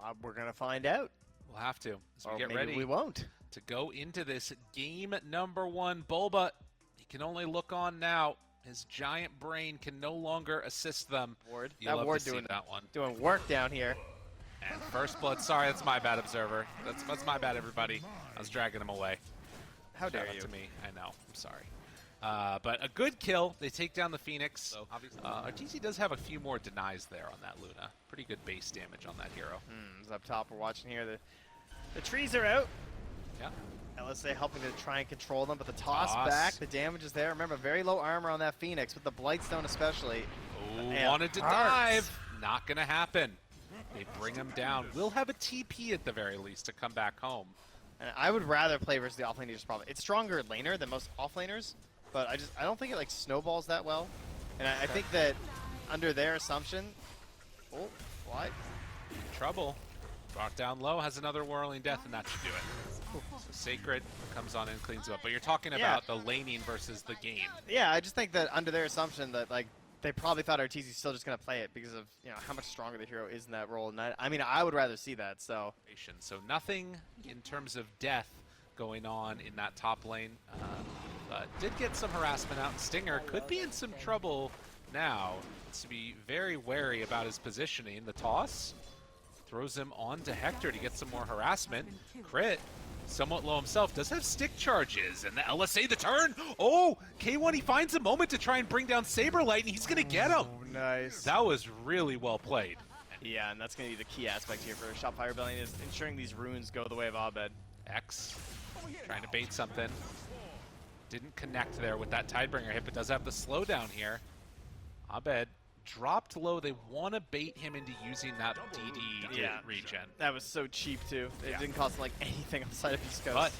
Well, we're going to find out. We'll have to. As we Or get maybe ready we won't. to go into this game number 1. Bulba, he can only look on now. His giant brain can no longer assist them. Ward. You'll That love Ward to see doing that one. Doing work down here. And first blood. Sorry, that's my bad, Observer. That's my bad, everybody. I was dragging him away. How dare Shout out you? to me. I know. I'm sorry. But a good kill. They take down the Phoenix. So obviously, Arteezy does have a few more denies there on that Luna. Pretty good base damage on that hero. It's up top. We're watching here. The trees are out. Yeah. LSA helping to try and control them, but the toss back, the damage is there. Remember, very low armor on that Phoenix, with the Blightstone especially. Oh, wanted to dive. Not going to happen. They bring him down. We'll have a TP at the very least to come back home. And I would rather play versus the offlaners probably. It's stronger laner than most offlaners, but I don't think it like snowballs that well. And I think that under their assumption, oh, what? Trouble. Brought down low, has another Whirling Death, and that should do it. So Sacred comes on and cleans him up. But you're talking about the laning versus the game. Yeah, I just think that under their assumption that like they probably thought Arteezy's still just going to play it because of how much stronger the hero is in that role. And I mean, I would rather see that. So nothing in terms of death going on in that top lane. But did get some harassment out. Stinger could be in some trouble now. Needs to be very wary about his positioning. The toss throws him onto Hector to get some more harassment. Crit, somewhat low himself, does have stick charges. And the LSA, the turn. Oh, K1, he finds a moment to try and bring down Saberlight, and he's going to get him. Oh, nice. That was really well played. Yeah, and that's going to be the key aspect here for Shopify Rebellion is ensuring these runes go the way of Abed. X trying to bait something. Didn't connect there with that Tidebringer hit, but does have the slowdown here. Abed dropped low. They want to bait him into using that DD regen. That was so cheap, too. It didn't cost like anything outside of Beastcoast. But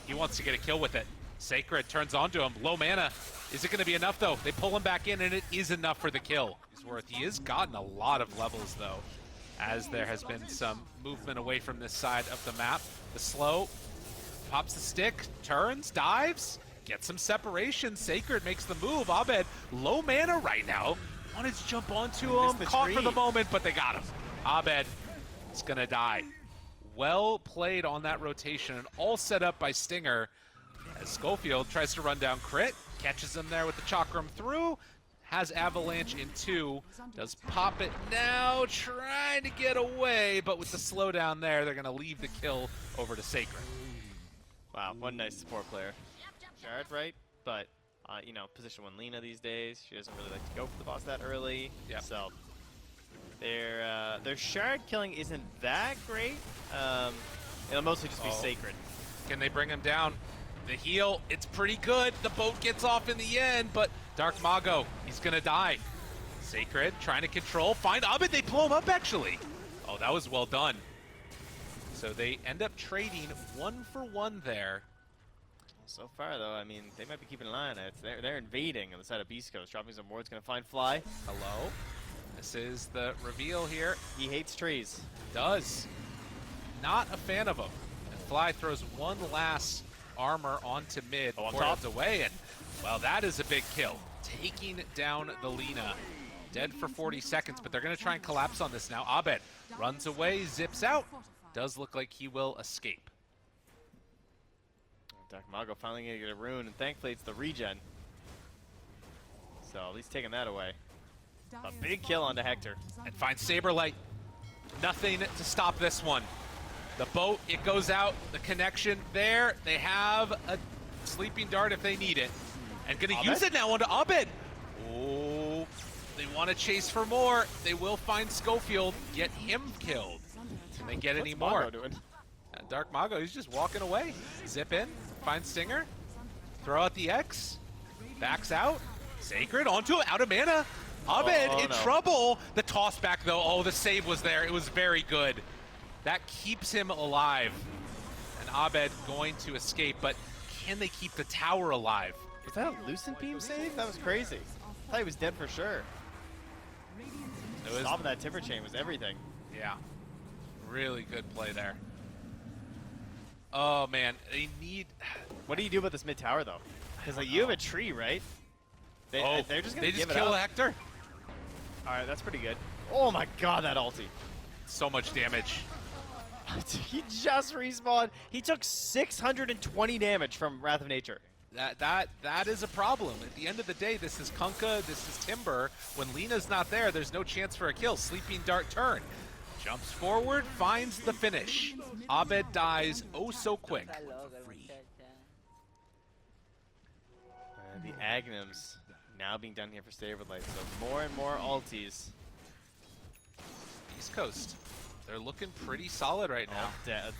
he wants to get a kill with it. Sacred turns onto him. Low mana. Is it going to be enough, though? They pull him back in, and it is enough for the kill. He's worth. He has gotten a lot of levels, though, as there has been some movement away from this side of the map. The slow pops the stick, turns, dives, gets some separation. Sacred makes the move. Abed, low mana right now. Wanted to jump onto him, caught for the moment, but they got him. Abed is going to die. Well played on that rotation, and all set up by Stinger. As Schofield tries to run down Crit, catches him there with the Chakram through, has Avalanche in 2, does pop it now, trying to get away, but with the slowdown there, they're going to leave the kill over to Sacred. Wow, one nice support player. Shard, right? But position 1 Lina these days. She doesn't really like to go for the boss that early. Yep. So their shard killing isn't that great. It'll mostly just be Sacred. Can they bring him down? The heal, it's pretty good. The boat gets off in the end, but Dark Mago, he's gonna die. Sacred trying to control, find Abed, they blow him up actually. Oh, that was well done. So they end up trading 1 for 1 there. So far, though, I mean, they might be keeping an eye on it. They're invading on the side of Beastcoast. Dropping some wards, going to find Fly. Hello. This is the reveal here. He hates trees. Does. Not a fan of them. And Fly throws one last armor onto mid. On top. Away, and, well, that is a big kill. Taking down the Lina. Dead for 40 seconds, but they're going to try and collapse on this now. Abed runs away, zips out. Does look like he will escape. Dark Mago finally going to get a rune, and thankfully it's the regen. So at least taking that away. A big kill onto Hector. And finds Saberlight. Nothing to stop this one. The boat, it goes out. The connection there. They have a sleeping dart if they need it. And going to use it now onto Abed. Oh, they want to chase for more. They will find Schofield, get him killed. Can they get any more? Mago doing? Dark Mago, he's just walking away. Zip in, find Stinger, throw out the X, backs out. Sacred onto it, out of mana. Abed in trouble. The toss back though, oh, the save was there. It was very good. That keeps him alive. And Abed going to escape, but can they keep the tower alive? Was that a Lucent Beam save? That was crazy. I thought he was dead for sure. Stopping that Timber Chain was everything. Yeah. Really good play there. Oh man, they need. What do you do about this mid tower though? Because like you have a tree, right? They're just gonna give it kill up. Hector. All right, that's pretty good. Oh my god, that ulti! So much damage. He just respawned. He took 620 damage from Wrath of Nature. That is a problem. At the end of the day, this is Kunkka, this is Timber. When Lina's not there, there's no chance for a kill. Sleeping Dart turn. Jumps forward, finds the finish. Abed dies oh so quick. Free. The Aghanim's now being done here for Saberlight, so more and more ultis. Beastcoast, they're looking pretty solid right now.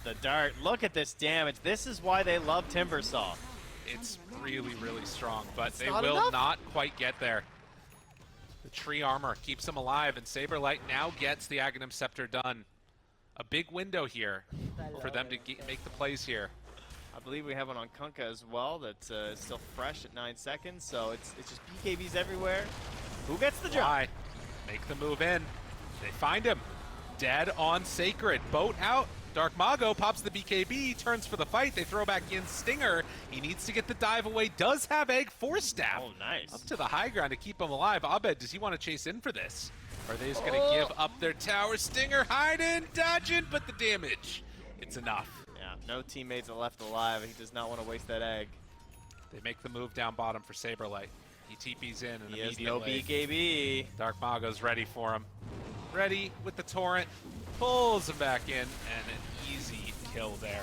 The dart, look at this damage. This is why they love Timbersaw. It's really, really strong, but It's they not will enough. not quite get there. The tree armor keeps them alive, and Saberlight now gets the Aghanim Scepter done. A big window here for them to make the plays here. I believe we have one on Kunkka as well that's still fresh at 9 seconds, so it's just BKBs everywhere. Who gets the job? Why? Make the move in. They find him. Dead on Sacred. Boat out. Dark Mago pops the BKB, turns for the fight. They throw back in Stinger. He needs to get the dive away. Does have Egg Force Staff. Oh, nice. Up to the high ground to keep him alive. Abed, does he want to chase in for this? Or are they just going to give up their tower? Stinger hiding, dodging, but the damage. It's enough. Yeah, no teammates are left alive. He does not want to waste that egg. They make the move down bottom for Saberlight. He TP's in and He has immediately. no BKB. Dark Mago's ready for him. Ready with the torrent. Pulls him back in, and an easy kill there.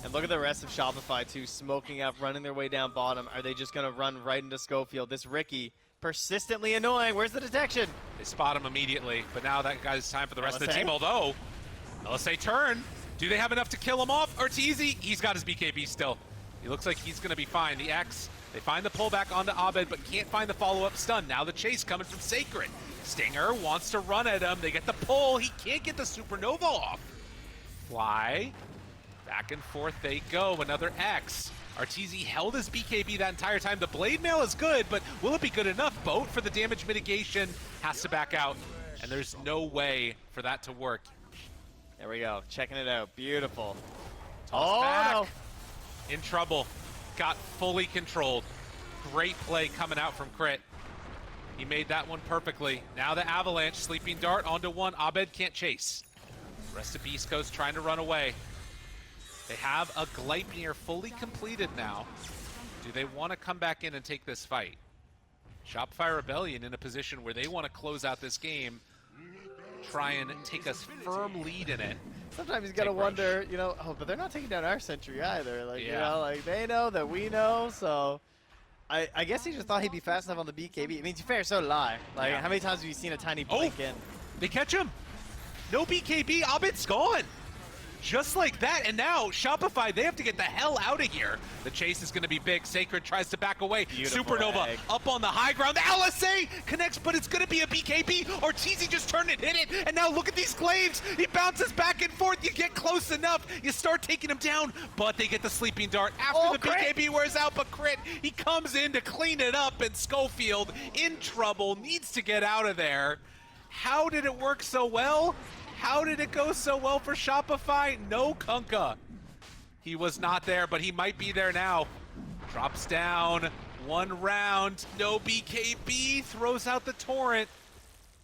And look at the rest of Shopify, too, smoking up, running their way down bottom. Are they just going to run right into Schofield? This Ricky, persistently annoying. Where's the detection? They spot him immediately, but now that guy's time for the rest of the LSA? team, although LSA turn. Do they have enough to kill him off? Or it's easy. He's got his BKB still. He looks like he's going to be fine. The X, they find the pullback onto Abed, but can't find the follow-up stun. Now the chase coming from Sacred. Stinger wants to run at him. They get the pull. He can't get the Supernova off. Fly. Back and forth they go. Another X. Arteezy held his BKB that entire time. The Blade Mail is good, but will it be good enough? Boat for the damage mitigation has to back out, and there's no way for that to work. There we go. Checking it out. Beautiful. Toss back. No. In trouble. Got fully controlled. Great play coming out from Crit. He made that one perfectly. Now the Avalanche, Sleeping Dart onto one. Abed can't chase. Rest of Beastcoast trying to run away. They have a Gleipnir fully completed now. Do they want to come back in and take this fight? Shopify Rebellion in a position where they want to close out this game, try and take a firm lead in it. Sometimes you gotta wonder, you know, oh, but they're not taking down our sentry either. Like, Yeah. you know, like they know that we know, so I guess he just thought he'd be fast enough on the BKB. I mean, to be fair, so did I. Like, Yeah. how many times have you seen a tiny blink in? They catch him. No BKB. Abed's gone. Just like that, and now Shopify, they have to get the hell out of here. The chase is going to be big. Sacred tries to back away. Beautiful Supernova egg. up on the high ground. The LSA connects, but it's going to be a BKB. Arteezy just turned and hit it, and now look at these glaives. He bounces back and forth. You get close enough, you start taking him down, but they get the Sleeping Dart after the Crit. BKB wears out, but Crit, he comes in to clean it up, and Schofield in trouble, needs to get out of there. How did it work so well? How did it go so well for Shopify? No Kunkka. He was not there, but he might be there now. Drops down, 1 round, no BKB, throws out the torrent.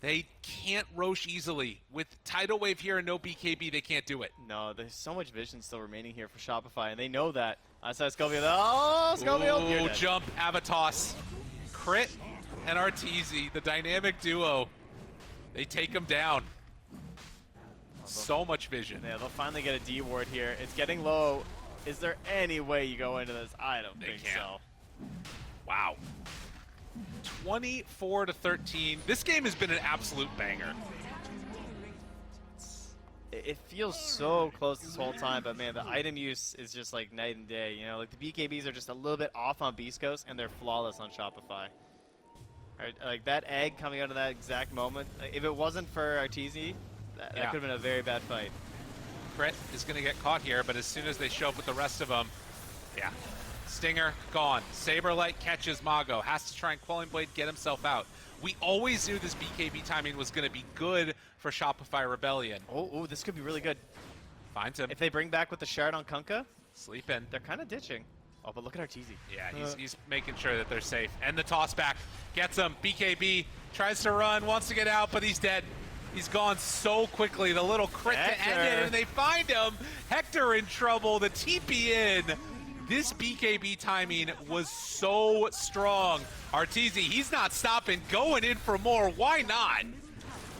They can't Roche easily. With Tidal Wave here and no BKB, they can't do it. No, there's so much vision still remaining here for Shopify, and they know that. I saw Schofield. Oh, Schofield! You're Ooh, dead. jump, Avatos. Crit and Arteezy, the dynamic duo. They take him down. So much vision. Yeah, they'll finally get a D ward here. It's getting low. Is there any way you go into this? I don't think so. Wow. 24-13. This game has been an absolute banger. It feels so close this whole time, but man, the item use is just like night and day. You know, like the BKBs are just a little bit off on Beastcoast, and they're flawless on Shopify. Right, like that egg coming out of that exact moment. Like, if it wasn't for Arteezy, that could have been a very bad fight. Crit is going to get caught here, but as soon as they show up with the rest of them, yeah. Stinger, gone. Saberlight catches Mago. Has to try and Quelling Blade get himself out. We always knew this BKB timing was going to be good for Shopify Rebellion. Oh, this could be really good. Finds him. If they bring back with the shard on Kunkka, Sleeping. they're kind of ditching. Oh, but look at Arteezy. Yeah, he's making sure that they're safe. And the toss back. Gets him. BKB. Tries to run. Wants to get out, but he's dead. He's gone so quickly. The little crit to end it, and they find him. Hector in trouble. The TP in. This BKB timing was so strong. Arteezy, he's not stopping, going in for more. Why not?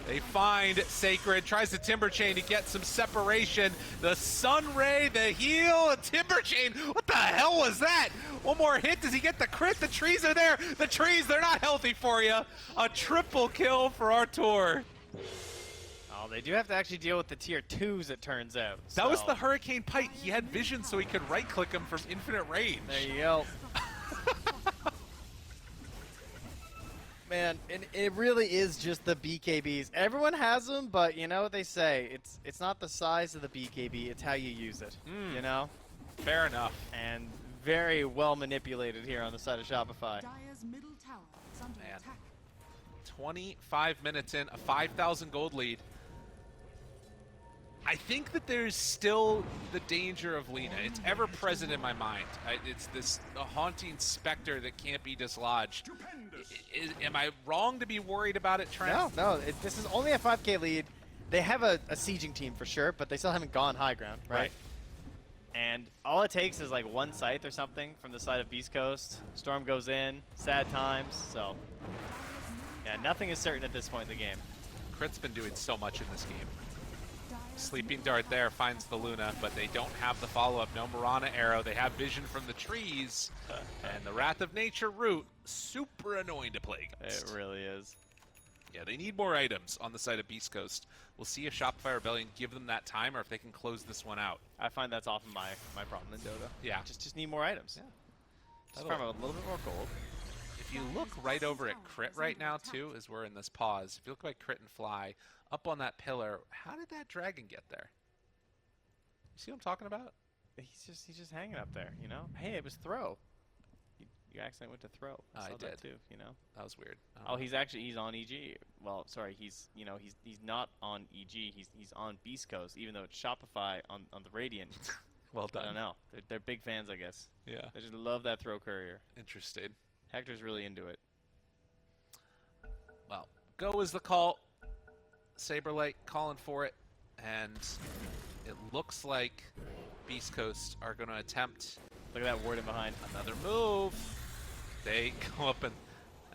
They find Sacred, tries the Timber Chain to get some separation. The Sun Ray, the heal, a Timber Chain. What the hell was that? One more hit, does he get the crit? The trees are there. The trees, they're not healthy for you. A triple kill for Artur. Oh, they do have to actually deal with the tier 2s, it turns out. That was the Hurricane Pike. He had vision so he could right-click him from infinite range. There you go. Man, and it really is just the BKBs. Everyone has them, but you know what they say. It's not the size of the BKB, it's how you use it, you know? Fair enough. And very well manipulated here on the side of Shopify. Dire's middle tower is under Man. attack. 25 minutes in, a 5,000 gold lead. I think that there's still the danger of Lina. It's ever present in my mind. It's this haunting specter that can't be dislodged. Am I wrong to be worried about it, Trent? No, this is only a 5K lead. They have a sieging team for sure, but they still haven't gone high ground, right? And all it takes is like one scythe or something from the side of Beastcoast. Storm goes in, sad times, so yeah, nothing is certain at this point in the game. Crit's been doing so much in this game. Sleeping Dart there finds the Luna, but they don't have the follow-up. No Mirana arrow. They have vision from the trees. And the Wrath of Nature root, super annoying to play against. It really is. Yeah, they need more items on the side of Beast Coast. We'll see if Shopify Rebellion give them that time or if they can close this one out. I find that's often my problem in Dota. Yeah. Just need more items. Yeah. Just farm a little bit more gold. If you look right over at Crit right now, too, as we're in this pause, if you look at Crit and Fly, up on that pillar, how did that dragon get there? You see what I'm talking about? He's just hanging up there, you know? Hey, it was throw. You accidentally went to throw. I saw did that too, you know? That was weird. Oh, he's on EG. Well, sorry, he's not on EG. He's on Beast Coast, even though it's Shopify on the Radiant. Well done. I don't know. They're big fans, I guess. Yeah. They just love that throw courier. Interesting. Hector's really into it. Well, go is the call. Saberlight calling for it, and it looks like Beast Coast are going to attempt. Look at that ward in behind. Another move. They go up and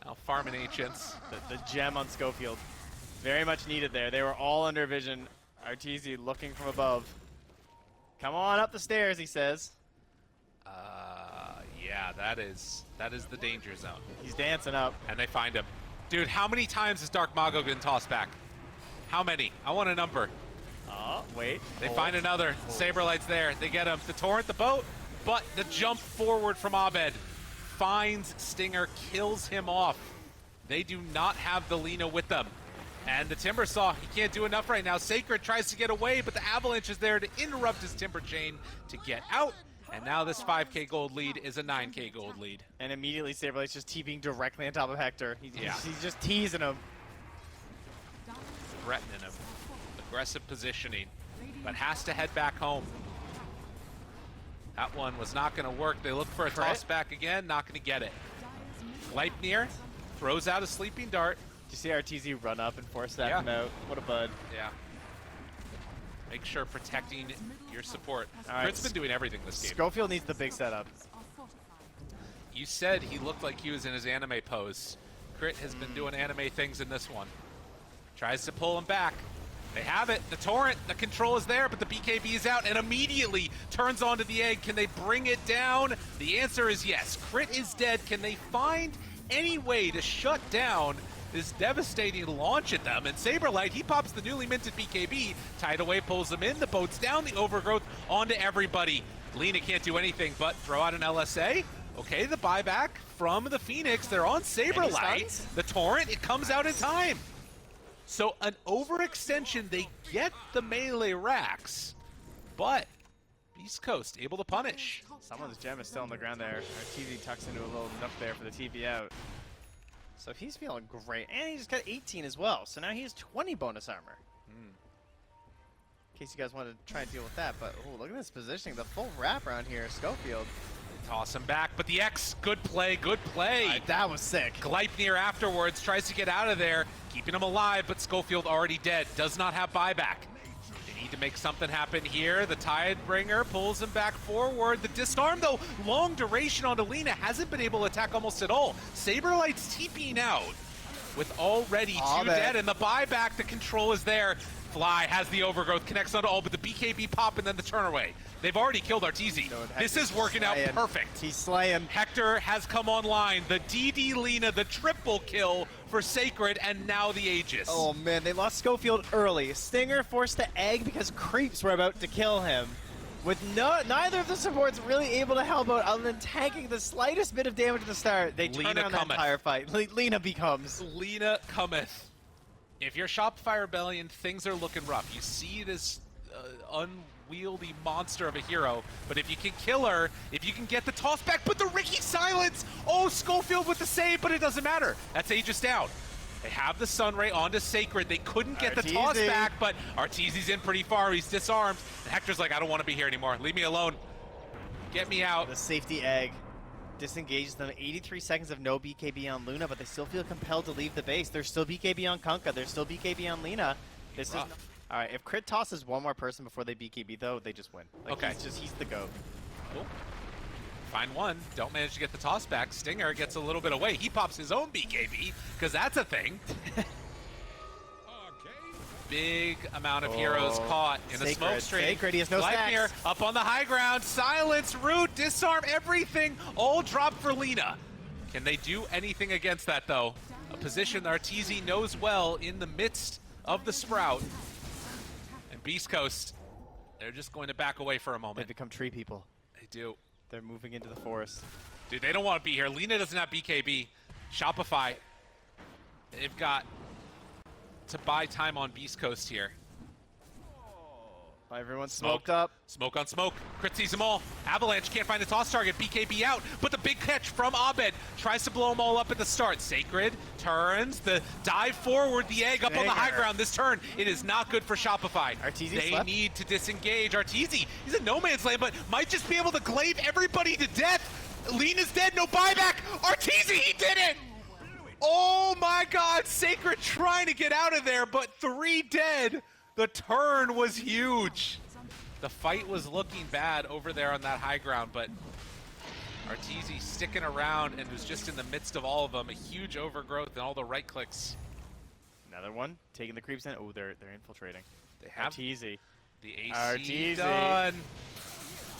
now farming ancients. The gem on Schofield. Very much needed there. They were all under vision. Arteezy looking from above. Come on up the stairs, he says. Yeah, that is the danger zone. He's dancing up. And they find him. Dude, how many times has Dark Mago been tossed back? How many? I want a number. Oh, wait. They find another. Saberlight's there. They get him. The torrent, the boat, but the jump forward from Abed finds Stinger, kills him off. They do not have the Lina with them. And the Timbersaw, he can't do enough right now. Sacred tries to get away, but the Avalanche is there to interrupt his Timber Chain to get out. And now this 5K gold lead is a 9K gold lead. And immediately Saberlight's just TPing directly on top of Hector. He's just teasing him. Threatening him. Aggressive positioning, but has to head back home. That one was not going to work. They look for a toss back again, not going to get it. Leipnir throws out a Sleeping Dart. Did you see Arteezy run up and force that him out? What a bud. Yeah. Make sure protecting your support. All Crit's been doing everything this game. Schofield needs the big setup. You said he looked like he was in his anime pose. Crit has been doing anime things in this one. Tries to pull him back. They have it. The torrent, the control is there, but the BKB is out and immediately turns onto the egg. Can they bring it down? The answer is yes. Crit is dead. Can they find any way to shut down this devastating launch at them? And Saberlight, he pops the newly minted BKB. Tied away, pulls them in. The boat's down. The overgrowth onto everybody. Lina can't do anything but throw out an LSA. Okay, the buyback from the Phoenix. They're on Saberlight. The torrent, it comes out in time. So an overextension, they get the melee racks, but Beast Coast able to punish. Someone's gem is still on the ground there. Arteezy tucks into a little nook there for the TP out. So he's feeling great. And he just got 18 as well. So now he has 20 bonus armor. In case you guys wanted to try and deal with that. But oh, look at this positioning. The full wrap around here. Schofield Toss him back, but the X, good play, good play. That was sick. Gleipnir afterwards tries to get out of there, keeping him alive, but Schofield already dead, does not have buyback. They need to make something happen here. The Tidebringer pulls him back forward. The disarm, though, long duration on Lina, hasn't been able to attack almost at all. Saberlight's TPing out with already two dead, and the buyback, the control is there. Fly has the overgrowth, connects onto all, but the BKB pop and then the turn away. They've already killed Arteezy. This is working out perfect. He's slaying. Hector has come online. The DD Lina, the triple kill for Sacred, and now the Aegis. Oh man, they lost Schofield early. Stinger forced to egg because creeps were about to kill him. With neither of the supports really able to help out other than tanking the slightest bit of damage at the start. They turn around that entire fight. Lina becomes. Lina cometh. If you're Shopify Rebellion, things are looking rough. You see this unwieldy monster of a hero, but if you can kill her, if you can get the toss back, but the Ricky silence! Oh, Schofield with the save, but it doesn't matter. That's Aegis down. They have the Sunray onto Sacred. They couldn't get the toss back, but Arteezy's in pretty far. He's disarmed. And Hector's like, I don't want to be here anymore. Leave me alone. Get me out. The safety egg disengages them. 83 seconds of no BKB on Luna, but they still feel compelled to leave the base. There's still BKB on Kunkka. There's still BKB on Lina. This is all right. If Crit tosses one more person before they BKB, though, they just win. Like, okay. He's the GOAT. Cool. Find one. Don't manage to get the toss back. Stinger gets a little bit away. He pops his own BKB, because that's a thing. Big amount of heroes caught in the smoke stream. Sacred, he has no stacks. Up on the high ground. Silence, root, disarm, everything. All dropped for Lina. Can they do anything against that, though? A position Arteezy knows well in the midst of the Sprout. And Beastcoast, they're just going to back away for a moment. They become tree people. They do. They're moving into the forest. Dude, they don't want to be here. Lina doesn't have BKB. Shopify, they've got to buy time on Beastcoast here. Everyone's smoked up. Smoke on smoke. Crit sees them all. Avalanche can't find the toss target. BKB out. But the big catch from Abed tries to blow them all up at the start. Sacred turns. The dive forward. The egg up on the high ground this turn. It is not good for Shopify. They need to disengage. Arteezy, he's in no man's land, but might just be able to glaive everybody to death. Lena's dead. No buyback. Arteezy, he did it. Oh my God. Sacred trying to get out of there, but 3 dead. The turn was huge. The fight was looking bad over there on that high ground, but Arteezy sticking around and was just in the midst of all of them. A huge overgrowth and all the right clicks. Another one taking the creeps in. Oh, they're infiltrating. They have Arteezy. The AC done.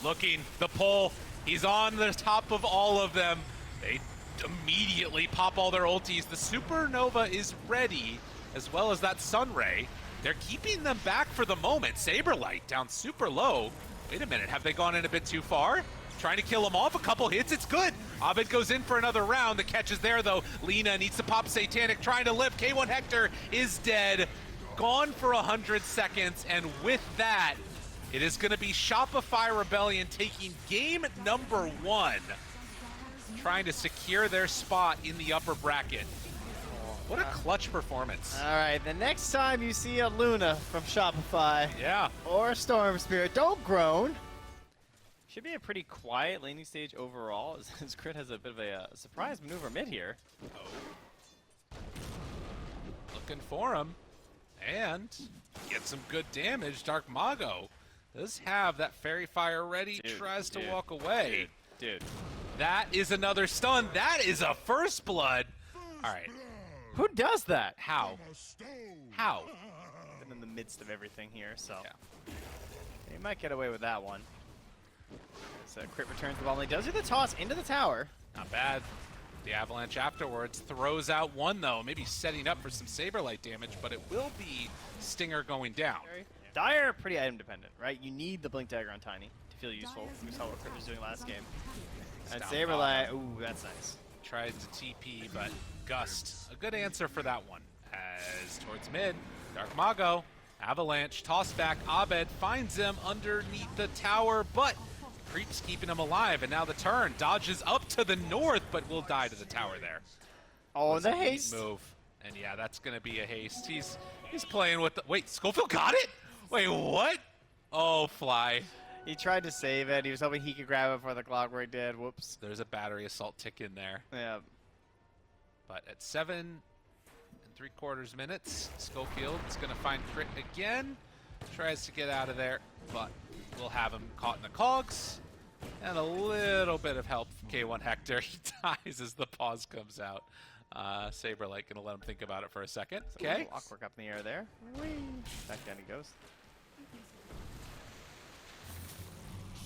Looking, the pull. He's on the top of all of them. They immediately pop all their ultis. The Supernova is ready, as well as that Sunray. They're keeping them back for the moment. Saberlight down super low. Wait a minute, have they gone in a bit too far? Trying to kill him off, a couple hits, it's good. Abed goes in for another round. The catch is there though. Lina needs to pop Satanic, trying to live. K1 Hector is dead. Gone for 100 seconds, and with that, it is gonna be Shopify Rebellion taking game number 1. Trying to secure their spot in the upper bracket. What a clutch performance. All right, the next time you see a Luna from Shopify or Storm Spirit, don't groan. Should be a pretty quiet laning stage overall, as Crit has a bit of a surprise maneuver mid here. Looking for him, and get some good damage. Dark Mago does have that Fairy Fire ready, tries to walk away. Dude. That is another stun. That is a first blood. All right. Who does that? How? How? I'm in the midst of everything here, so he might get away with that one. So Crit returns the ball, and he does do the toss into the tower. Not bad. The Avalanche afterwards throws out one, though, maybe setting up for some Saberlight damage, but it will be Stinger going down. Dire, pretty item dependent, right? You need the Blink Dagger on Tiny to feel useful. We saw what Crit was doing last game. And Saberlight, ooh, that's nice. Tries to TP, but Gust, a good answer for that one. As towards mid, Dark Mago, Avalanche, toss back, Abed finds him underneath the tower, but the creep's keeping him alive, and now the turn dodges up to the north, but will die to the tower there. Oh, the haste move. And yeah, that's gonna be a haste. He's playing with the, wait, Schofield got it? Wait, what? Oh, Fly. He tried to save it. He was hoping he could grab it before the clockwork did. Whoops. There's a battery assault tick in there. Yeah. But at 7 3/4 minutes, Schofield is going to find Crit again. Tries to get out of there, but we'll have him caught in the cogs. And a little bit of help from K1 Hector. He dies as the pause comes out. Saberlight going to let him think about it for a second. Okay. Clockwork up in the air there. Whee! Back down he goes.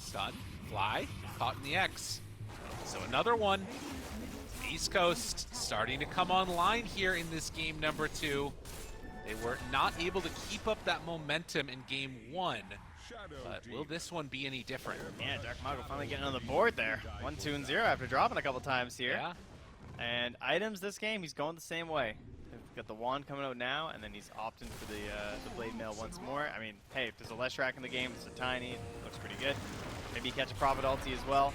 Stun, fly, caught in the X. So another one. Beastcoast starting to come online here in this game number 2. They were not able to keep up that momentum in game 1. But will this one be any different? Yeah, Dark Mago finally getting on the board there. 1, 2, and 0 after dropping a couple times here. Yeah. And items this game, he's going the same way. He's got the wand coming out now, and then he's opting for the blade mail once more. I mean, hey, if there's a Leshrac in the game, it's a tiny, looks pretty good. Maybe catch a Prophet ulti as well.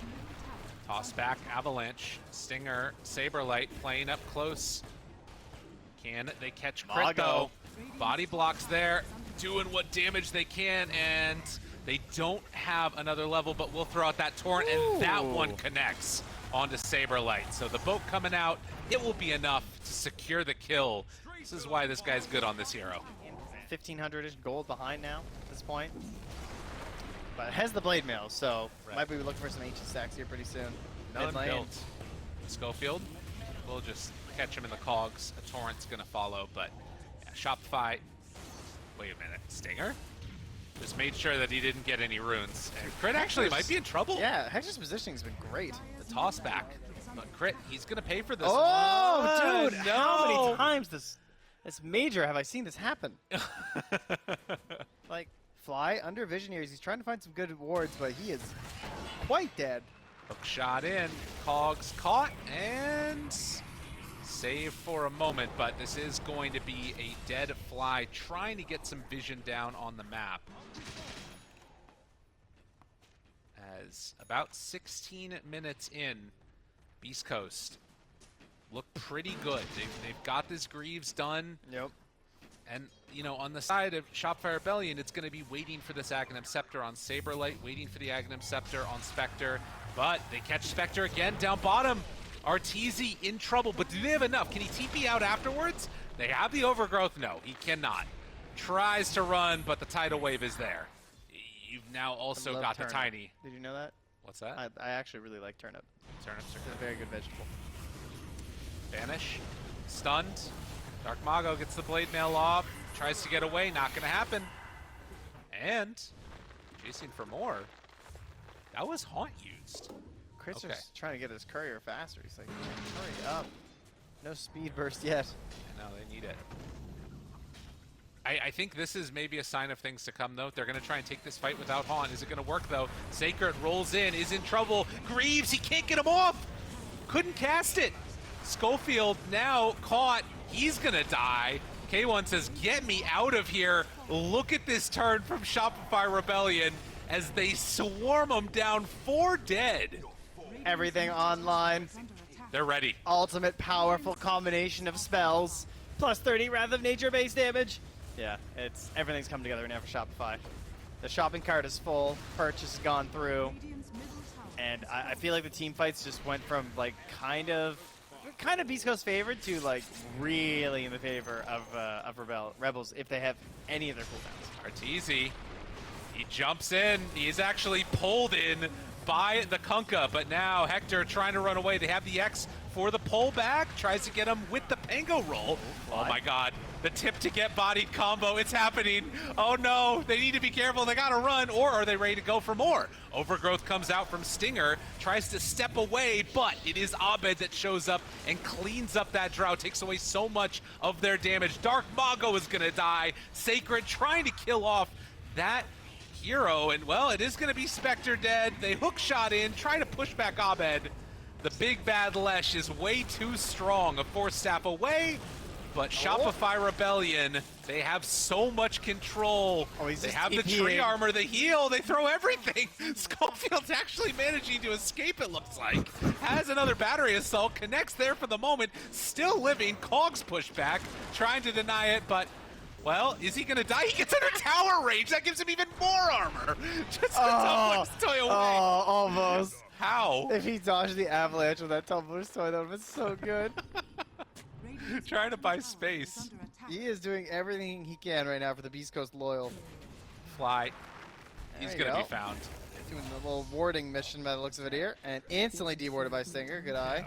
Toss back, Avalanche, Stinger, Saberlight playing up close. Can they catch Crit though? Body blocks there, doing what damage they can, and they don't have another level, but we'll throw out that torrent, and that one connects onto Saberlight. So the boat coming out, it will be enough to secure the kill. This is why this guy's good on this hero. 1,500-ish gold behind now at this point. But it has the blade mail, so might be looking for some ancient stacks here pretty soon. None Mid-lane. built. Schofield, we'll just catch him in the cogs. A torrent's gonna follow, but yeah, Shopify. Wait a minute, Stinger? Just made sure that he didn't get any runes. And Crit actually might be in trouble. Yeah, Hector's positioning's been great. The toss back. But Crit, he's gonna pay for this. Oh, dude, no. how many times this major have I seen this happen? Like, Fly under Visionaries, he's trying to find some good wards, but he is quite dead. Hook shot in, cogs caught, and save for a moment, but this is going to be a dead Fly trying to get some vision down on the map. As about 16 minutes in, Beastcoast look pretty good. They've got this Greaves done. Yep. And, you know, on the side of Shopify Rebellion, it's going to be waiting for this Aghanim Scepter on Saberlight, waiting for the Aghanim Scepter on Spectre. But they catch Spectre again down bottom. Arteezy in trouble, but do they have enough? Can he TP out afterwards? They have the overgrowth? No, he cannot. Tries to run, but the tidal wave is there. You've now also got turnip. the tiny. Did you know that? What's that? I actually really like turnip. Turnips are It's a very good vegetable. Vanish. Stunned. Dark Mago gets the blade mail off. Tries to get away. Not going to happen. And chasing for more. That was Haunt used. Crit's Okay. just trying to get his courier faster. He's like, hurry up. No speed burst yet. No, they need it. I think this is maybe a sign of things to come, though. They're going to try and take this fight without Haunt. Is it going to work, though? Sacred rolls in, is in trouble. Greaves, he can't get him off. Couldn't cast it. Schofield now caught. He's going to die. K1 says, get me out of here. Look at this turn from Shopify Rebellion as they swarm him down 4 dead. Everything online. They're ready. Ultimate powerful combination of spells. Plus 30 Wrath of Nature-based damage. Yeah, everything's come together now for Shopify. The shopping cart is full. Purchase has gone through. And I feel like the team fights just went from like kind of Beastcoast favored to like really in the favor of Rebels if they have any of their cooldowns. Arteezy, he jumps in. He's actually pulled in by the Kunkka, but now Hector trying to run away. They have the X for the pullback. Tries to get him with the Pango roll. Oh my god. The tip to get bodied combo, it's happening. Oh no, they need to be careful, they gotta run, or are they ready to go for more? Overgrowth comes out from Stinger, tries to step away, but it is Abed that shows up and cleans up that drought, takes away so much of their damage. Dark Mago is gonna die. Sacred trying to kill off that hero, and well, it is gonna be Spectre dead. They hook shot in, try to push back Abed. The big bad Lesh is way too strong. A Force Staff away. But Shopify Rebellion, they have so much control. They have the tree armor, the heal, they throw everything. Schofield's actually managing to escape, it looks like. Has another battery assault, connects there for the moment, still living. Cogs push back, trying to deny it, but Well, is he gonna die? He gets under tower range. That gives him even more armor. Just to tumble his toy away. Oh, almost. How? If he dodged the avalanche with that tumbler's toy, that would have been so good. Trying to buy space. He is doing everything he can right now for the Beastcoast loyal. Fly. He's There you gonna go. be found. Doing the little warding mission by the looks of it here, and instantly dewarded by Stinger. Good eye.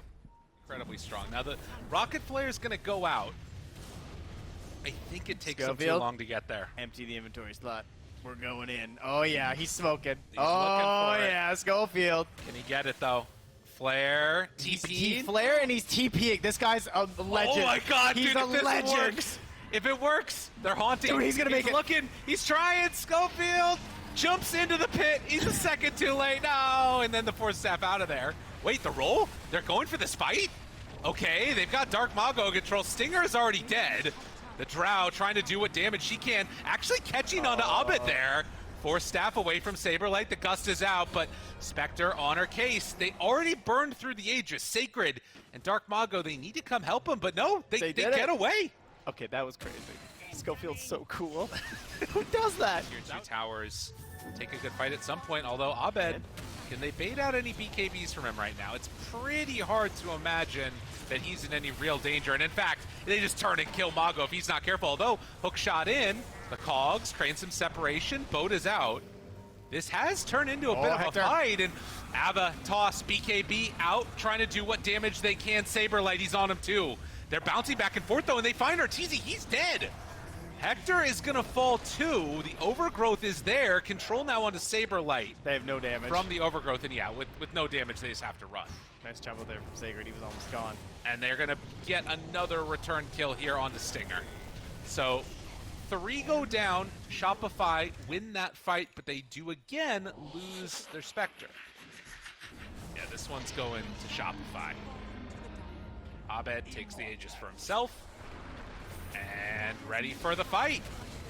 Incredibly strong. Now the rocket flare is gonna go out. I think it takes him too Schofield. long to get there. Empty the inventory slot. We're going in. Oh yeah, he's smoking. He's oh looking for it. yeah, Schofield. Can he get it though? Flare, He's TP. flare and he's TPing. This guy's a legend. Oh my god, he's dude, a if this legend. works. If it works, they're haunting. Dude, he's gonna make it. Looking, he's trying. Schofield jumps into the pit. He's a second too late. No, and then the force staff out of there. Wait, the roll? They're going for this fight? Okay, they've got Dark Mago control. Stinger is already dead. The Drow trying to do what damage she can. Actually catching onto Abed there. Force staff away from Saberlight. The gust is out, but Spectre on her case. They already burned through the Aegis. Sacred and Dark Mago, they need to come help him, but no, they did get it. away. Okay, that was crazy. Schofield's so cool. Who does that? Tier 2 towers take a good fight at some point, although Abed, can they bait out any BKBs from him right now? It's pretty hard to imagine that he's in any real danger, and in fact, they just turn and kill Mago if he's not careful, although hook shot in, the cogs, create some separation, boat is out. This has turned into a bit of Hector. a fight, and Ava toss BKB out, trying to do what damage they can. Saberlight, he's on him too. They're bouncing back and forth though, and they find Arteezy, he's dead. Hector is gonna fall too. The overgrowth is there. Control now onto Saberlight They have no damage. from the overgrowth, and yeah, with no damage, they just have to run. Nice jump there from Sacred. He was almost gone. And they're gonna get another return kill here on the Stinger. So 3 go down, Shopify win that fight, but they do again lose their Spectre. Yeah, this one's going to Shopify. Abed takes the Aegis for himself. And ready for the fight.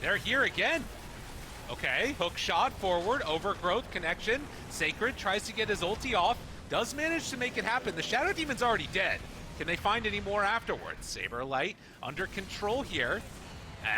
They're here again. Okay, hook shot forward, overgrowth connection. Sacred tries to get his ulti off, does manage to make it happen. The Shadow Demon's already dead. Can they find any more afterwards? Saberlight under control here.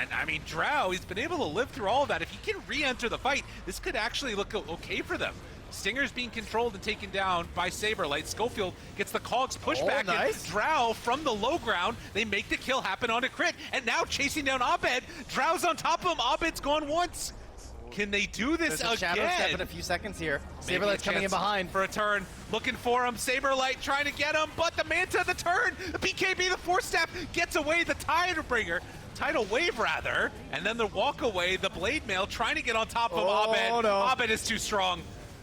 And I mean, Drow, he's been able to live through all of that. If he can re-enter the fight, this could actually look okay for them. Stinger's being controlled and taken down by Saberlight. Schofield gets the cogs pushed back. Nice. And Drow from the low ground, they make the kill happen onto Crit. And now chasing down Abed. Drow's on top of him. Abed's gone once. Can they do this There's a shadow step in a again? few seconds here. Maybe a Saberlight's coming in chance behind. for a turn. Looking for him. Saberlight trying to get him, but the Manta, the turn. The BKB, the Force Staff gets away. The Tidal Wave rather. And then the walk away, the Blade Mail trying to get on top of Oh, Abed. no. Abed is too strong.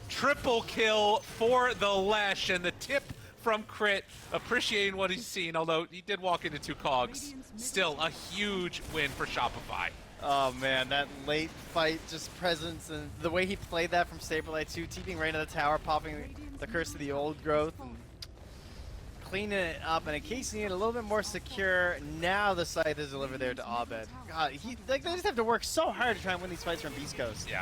Triple kill for the Lesh, and the tip from Crit, appreciating what he's seen, although he did walk into 2 cogs. Still a huge win for Shopify. Oh man, that late fight just presence and the way he played that from Saberlight too, TPing right into the tower, popping the curse of the old growth, and cleaning it up and encasing it a little bit more secure. Now the scythe is delivered there to Abed. God, they just have to work so hard to try and win these fights from Beastcoast. Yeah.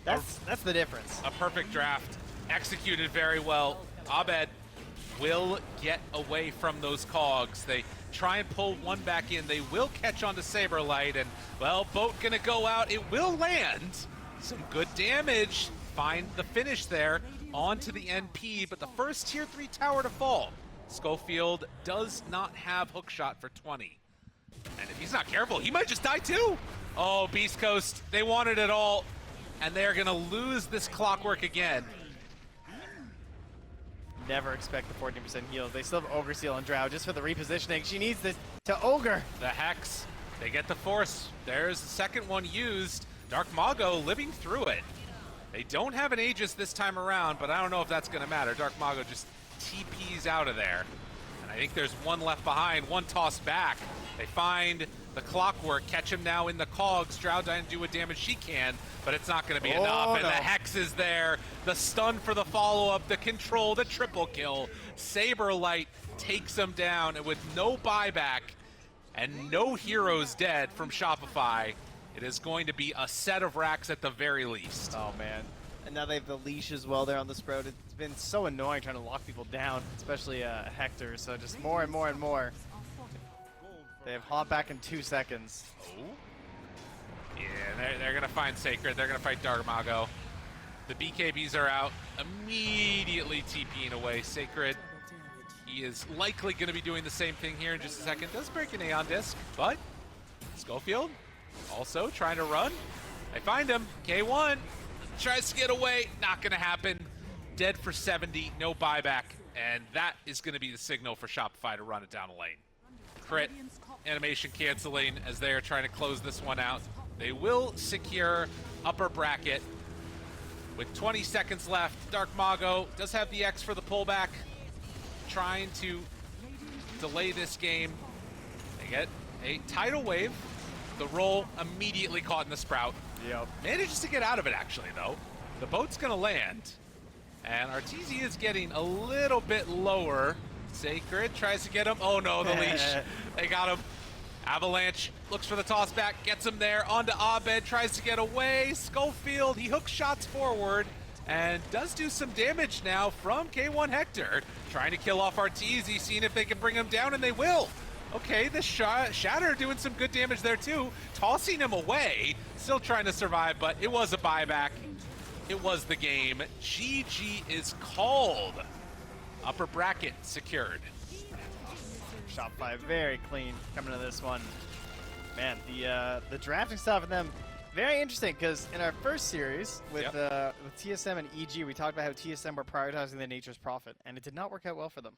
That's the difference. A perfect draft, executed very well. Abed will get away from those cogs. They try and pull one back in. They will catch onto Saberlight, and, well, boat gonna go out. It will land. Some good damage. Find the finish there onto the NP, but the first tier 3 tower to fall. Schofield does not have hookshot for 20. And if he's not careful, he might just die too. Oh, Beastcoast, they wanted it all. And they're going to lose this clockwork again. Never expect the 14% heal. They still have Ogre Seal on Drow just for the repositioning. She needs this to Ogre. The Hex, they get the Force. There's the second one used. Dark Mago living through it. They don't have an Aegis this time around, but I don't know if that's going to matter. Dark Mago just TPs out of there. And I think there's one left behind, one tossed back. They find the clockwork, catch him now in the cogs. Drow trying to do what damage she can, but it's not going to be enough. And no. the Hex is there. The stun for the follow-up, the control, the triple kill. Saberlight takes him down, and with no buyback and no heroes dead from Shopify, it is going to be a set of racks at the very least. Oh man. And now they have the leash as well there on the Sprout. It's been so annoying trying to lock people down, especially Hector, so just more and more and more. They have haunt back in 2 seconds. Oh. Yeah, they're going to find Sacred. They're going to fight Darmago. The BKBs are out, immediately TPing away Sacred. He is likely going to be doing the same thing here in just a second. Does break an Aeon Disc, but Schofield also trying to run. They find him. K1 tries to get away. Not going to happen. Dead for 70. No buyback. And that is going to be the signal for Shopify to run it down the lane. Crit. Animation canceling as they are trying to close this one out. They will secure upper bracket. With 20 seconds left, Dark Mago does have the X for the pullback. Trying to delay this game. They get a tidal wave. The roll immediately caught in the Sprout. Yep. Manages to get out of it, actually, though. The boat's going to land. And Arteezy is getting a little bit lower. Sacred tries to get him. Oh, no, the leash. They got him. Avalanche looks for the toss back, gets him there. Onto Abed, tries to get away. Schofield, he hooks shots forward and does do some damage now from K1 Hector. Trying to kill off Arteezy, seeing if they can bring him down, and they will. Okay, the Shatter doing some good damage there too. Tossing him away, still trying to survive, but it was a buyback. It was the game. GG is called. Upper bracket secured. Shopify very clean coming to this one. Man, the drafting stuff and them very interesting because in our first series with TSM and EG, we talked about how TSM were prioritizing the Nature's Prophet, and it did not work out well for them.